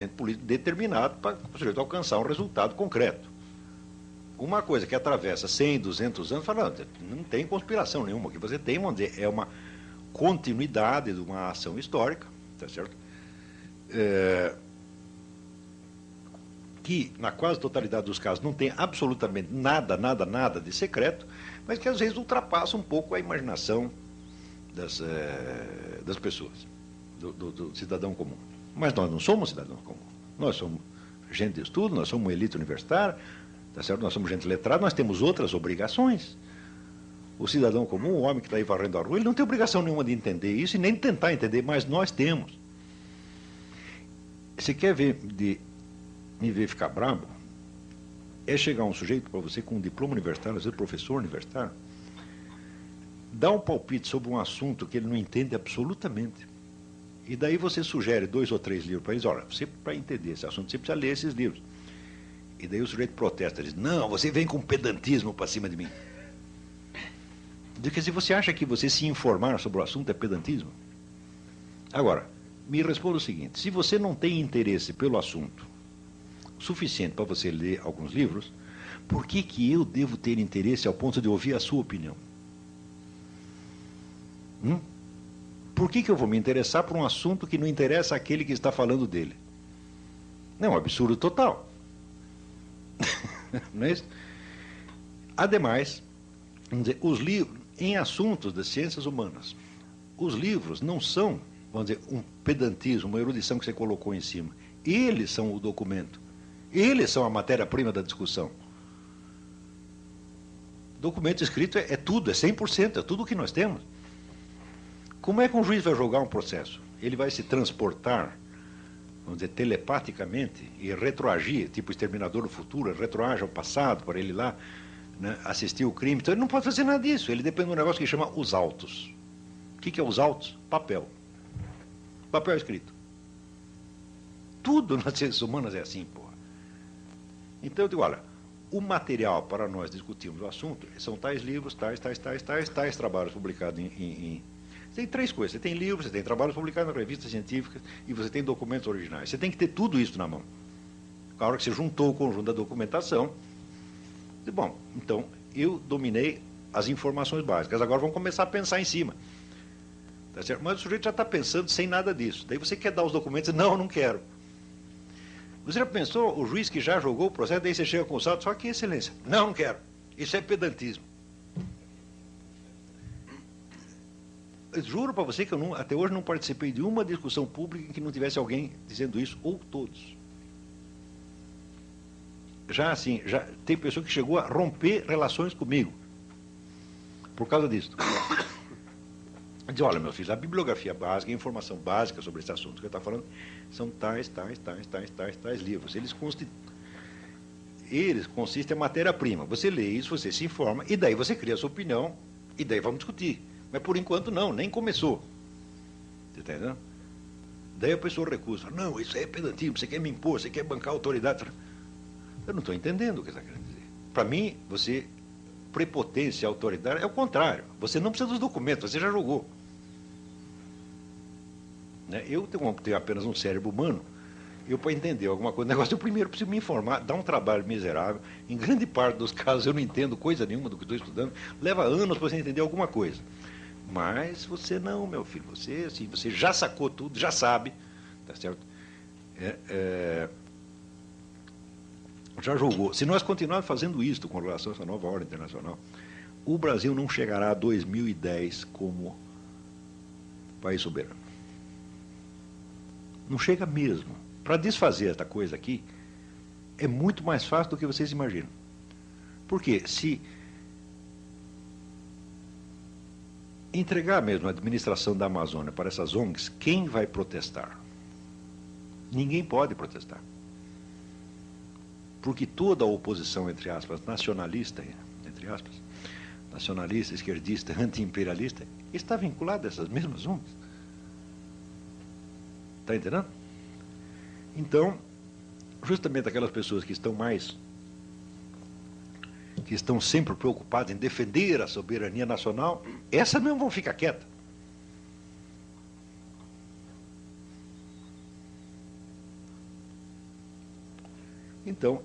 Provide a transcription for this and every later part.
político determinado para o sujeito alcançar um resultado concreto. Uma coisa que atravessa 100, 200 anos, fala, não tem conspiração nenhuma. O que você tem, vamos dizer, é uma continuidade de uma ação histórica, tá certo? Que, na quase totalidade dos casos, não tem absolutamente nada de secreto, mas que, às vezes, ultrapassa um pouco a imaginação das pessoas, do cidadão comum. Mas nós não somos cidadão comum. Nós somos gente de estudo, nós somos uma elite universitária, tá certo? Nós somos gente letrada, nós temos outras obrigações. O cidadão comum, o homem que está aí varrendo a rua, ele não tem obrigação nenhuma de entender isso e nem de tentar entender, mas nós temos. Você quer me ver ficar brabo? É chegar um sujeito para você com um diploma universitário, às vezes professor universitário, dar um palpite sobre um assunto que ele não entende absolutamente. E daí você sugere 2 ou 3 livros para eles. Olha, você, para entender esse assunto, você precisa ler esses livros. E daí o sujeito protesta, diz, não, você vem com pedantismo para cima de mim. Porque se você acha que você se informar sobre o assunto é pedantismo. Agora, me responda o seguinte, se você não tem interesse pelo assunto suficiente para você ler alguns livros, por que eu devo ter interesse ao ponto de ouvir a sua opinião? Por que eu vou me interessar por um assunto que não interessa àquele que está falando dele? É um absurdo total. Não é isso? Ademais, vamos dizer, os livros, em assuntos das ciências humanas, os livros não são, vamos dizer, um pedantismo, uma erudição que você colocou em cima. Eles são o documento. Eles são a matéria-prima da discussão. Documento escrito é tudo, é 100%, é tudo o que nós temos. Como é que um juiz vai julgar um processo? Ele vai se transportar, vamos dizer, telepaticamente e retroagir, tipo Exterminador do Futuro, retroage ao passado para ele lá, né, assistir o crime. Então ele não pode fazer nada disso. Ele depende de um negócio que chama os autos. O que é os autos? Papel. Papel escrito. Tudo nas ciências humanas é assim, porra. Então eu digo, olha, o material para nós discutirmos o assunto são tais livros, tais trabalhos publicados em tem 3 coisas. Você tem livros, você tem trabalhos publicados em revistas científicas e você tem documentos originais. Você tem que ter tudo isso na mão. A hora que você juntou o conjunto da documentação, bom, então eu dominei as informações básicas. Agora vamos começar a pensar em cima. Tá certo? Mas o sujeito já está pensando sem nada disso. Daí você quer dar os documentos e não, não quero. Você já pensou, o juiz que já julgou o processo, daí você chega com o saldo, só que excelência. Não, não quero. Isso é pedantismo. Eu juro para você que eu até hoje não participei de uma discussão pública em que não tivesse alguém dizendo isso, ou todos. Já assim, já tem pessoa que chegou a romper relações comigo por causa disso. Diz, olha, meu filho, a bibliografia básica, a informação básica sobre esse assunto que eu estou falando, são tais livros. Eles consistem em matéria-prima. Você lê isso, você se informa, e daí você cria a sua opinião, e daí vamos discutir. Mas por enquanto não, nem começou. Você está entendendo? Daí a pessoa recusa. Não, isso é pedantismo, você quer me impor, você quer bancar a autoridade. Eu não estou entendendo o que você está querendo dizer. Para mim, você, prepotência, autoridade, é o contrário. Você não precisa dos documentos, você já julgou. Né? Eu tenho apenas um cérebro humano, eu para entender alguma coisa, o negócio, eu primeiro preciso me informar, dá um trabalho miserável. Em grande parte dos casos eu não entendo coisa nenhuma do que estou estudando, leva anos para você entender alguma coisa. Mas você não, meu filho, você, assim, você já sacou tudo, já sabe, tá certo? Já julgou. Se nós continuarmos fazendo isso com relação a essa nova ordem internacional, o Brasil não chegará a 2010 como país soberano. Não chega mesmo. Para desfazer esta coisa aqui, é muito mais fácil do que vocês imaginam. Porque se entregar mesmo a administração da Amazônia para essas ONGs, quem vai protestar? Ninguém pode protestar. Porque toda a oposição, entre aspas, nacionalista, esquerdista, anti-imperialista, está vinculada a essas mesmas ONGs. Está entendendo? Então, justamente aquelas pessoas que estão sempre preocupadas em defender a soberania nacional, essas mesmo vão ficar quietas. Então,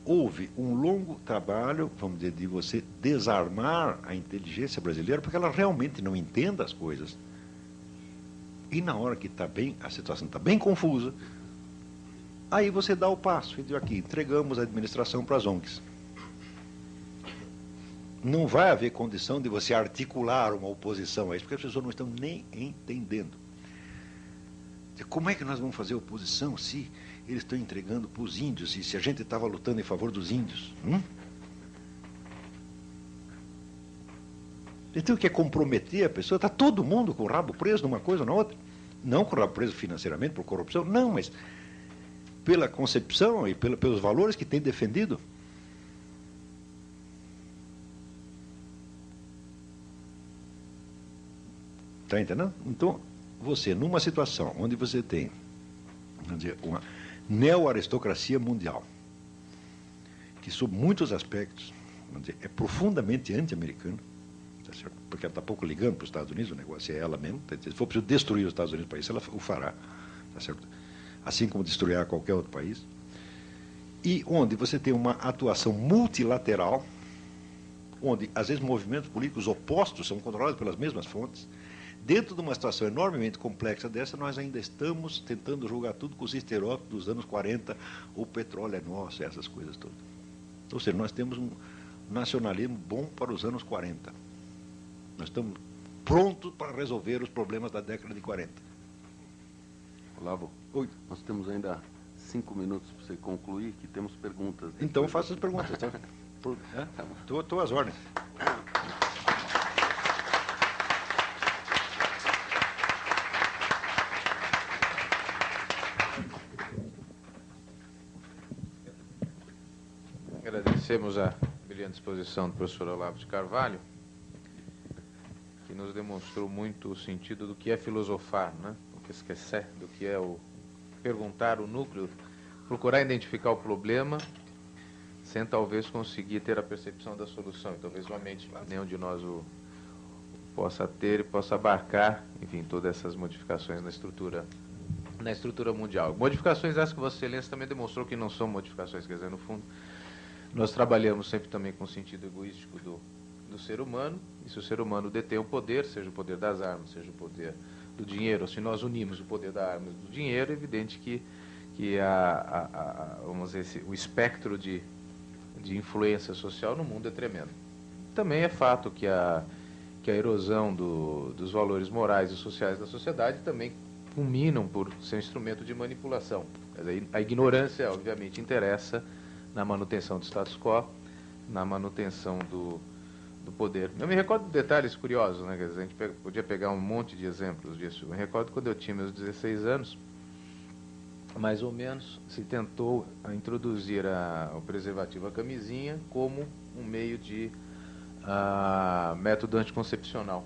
houve um longo trabalho, vamos dizer, de você desarmar a inteligência brasileira, porque ela realmente não entende as coisas. E na hora que a situação está bem confusa, aí você dá o passo, e diz aqui, entregamos a administração para as ONGs. Não vai haver condição de você articular uma oposição a isso, porque as pessoas não estão nem entendendo. Como é que nós vamos fazer oposição se eles estão entregando para os índios, e se a gente estava lutando em favor dos índios? Então, o que é comprometer a pessoa? Está todo mundo com o rabo preso numa coisa ou na outra. Não com o rabo preso financeiramente, por corrupção, não, mas pela concepção e pelos valores que tem defendido. Está entendendo? Então, você, numa situação onde você tem, vamos dizer, uma neo-aristocracia mundial, que sob muitos aspectos, vamos dizer, é profundamente anti-americana, tá certo? Porque ela está pouco ligando para os Estados Unidos, o negócio é ela mesmo. Se for preciso destruir os Estados Unidos para isso, ela o fará, tá certo? Assim como destruirá qualquer outro país. E onde você tem uma atuação multilateral, onde, às vezes, movimentos políticos opostos são controlados pelas mesmas fontes. Dentro de uma situação enormemente complexa dessa, nós ainda estamos tentando jogar tudo com os estereótipos dos anos 40, o petróleo é nosso, essas coisas todas. Ou seja, nós temos um nacionalismo bom para os anos 40. Nós estamos prontos para resolver os problemas da década de 40. Olavo, Oi. Nós temos ainda 5 minutos para você concluir, que temos perguntas. Então faça as perguntas, tá? Estou às ordens. Agradecemos a brilhante exposição do professor Olavo de Carvalho, que nos demonstrou muito o sentido do que é filosofar, né? O que esquecer, do que é o perguntar o núcleo, procurar identificar o problema, sem talvez conseguir ter a percepção da solução. E talvez uma mente nenhum de nós o possa ter e possa abarcar, enfim, todas essas modificações na estrutura mundial. Modificações essas que Vossa Excelência também demonstrou que não são modificações, quer dizer, no fundo, nós trabalhamos sempre também com o sentido egoístico do ser humano, e se o ser humano detém o poder, seja o poder das armas, seja o poder do dinheiro, ou se nós unimos o poder da arma e do dinheiro, é evidente que vamos dizer, o espectro de influência social no mundo é tremendo. Também é fato que a erosão dos valores morais e sociais da sociedade também culminam por ser um instrumento de manipulação. Quer dizer, a ignorância, obviamente, interessa na manutenção do status quo, na manutenção do poder. Eu me recordo de detalhes curiosos, né? Quer dizer, a gente podia pegar um monte de exemplos disso. Eu me recordo quando eu tinha meus 16 anos, mais ou menos, se tentou introduzir o preservativo, a camisinha, como um meio de método anticoncepcional.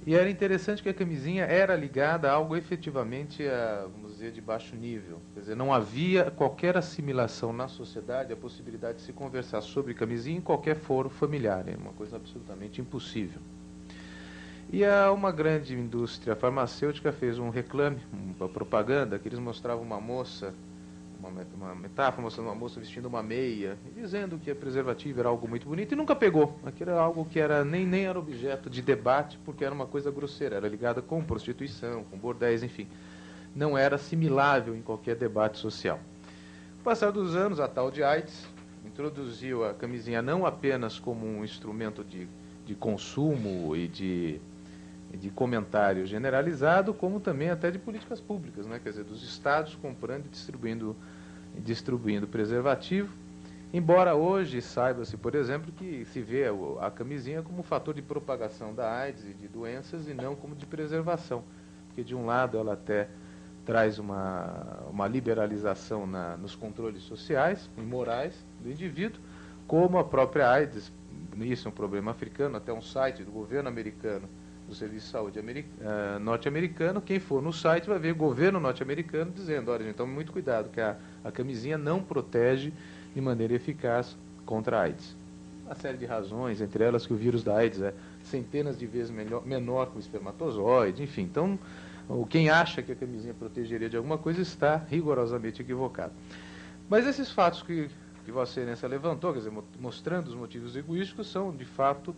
E era interessante que a camisinha era ligada a algo efetivamente, vamos dizer, de baixo nível. Quer dizer, não havia qualquer assimilação na sociedade, a possibilidade de se conversar sobre camisinha em qualquer foro familiar. Era uma coisa absolutamente impossível. E uma grande indústria farmacêutica fez um reclame, uma propaganda, que eles mostravam uma moça, uma metáfora, mostrando uma moça vestindo uma meia, dizendo que a preservativa era algo muito bonito, e nunca pegou. Aquilo era algo que nem era objeto de debate, porque era uma coisa grosseira, era ligada com prostituição, com bordéis, enfim. Não era assimilável em qualquer debate social. Com o passar dos anos, a tal de AIDS introduziu a camisinha não apenas como um instrumento de consumo e de comentário generalizado, como também até de políticas públicas, né? Quer dizer, dos estados comprando e distribuindo preservativo, embora hoje saiba-se, por exemplo, que se vê a camisinha como fator de propagação da AIDS e de doenças e não como de preservação, porque de um lado ela até traz uma liberalização nos controles sociais e morais do indivíduo, como a própria AIDS, isso é um problema africano, até um site do governo americano, do Serviço de Saúde norte-americano, quem for no site vai ver o governo norte-americano dizendo, olha, gente, tome muito cuidado, que a camisinha não protege de maneira eficaz contra a AIDS. Uma série de razões, entre elas que o vírus da AIDS é centenas de vezes menor que o espermatozoide, enfim. Então, quem acha que a camisinha protegeria de alguma coisa está rigorosamente equivocado. Mas esses fatos que Vossa Excelência levantou, quer dizer, mostrando os motivos egoísticos, são, de fato,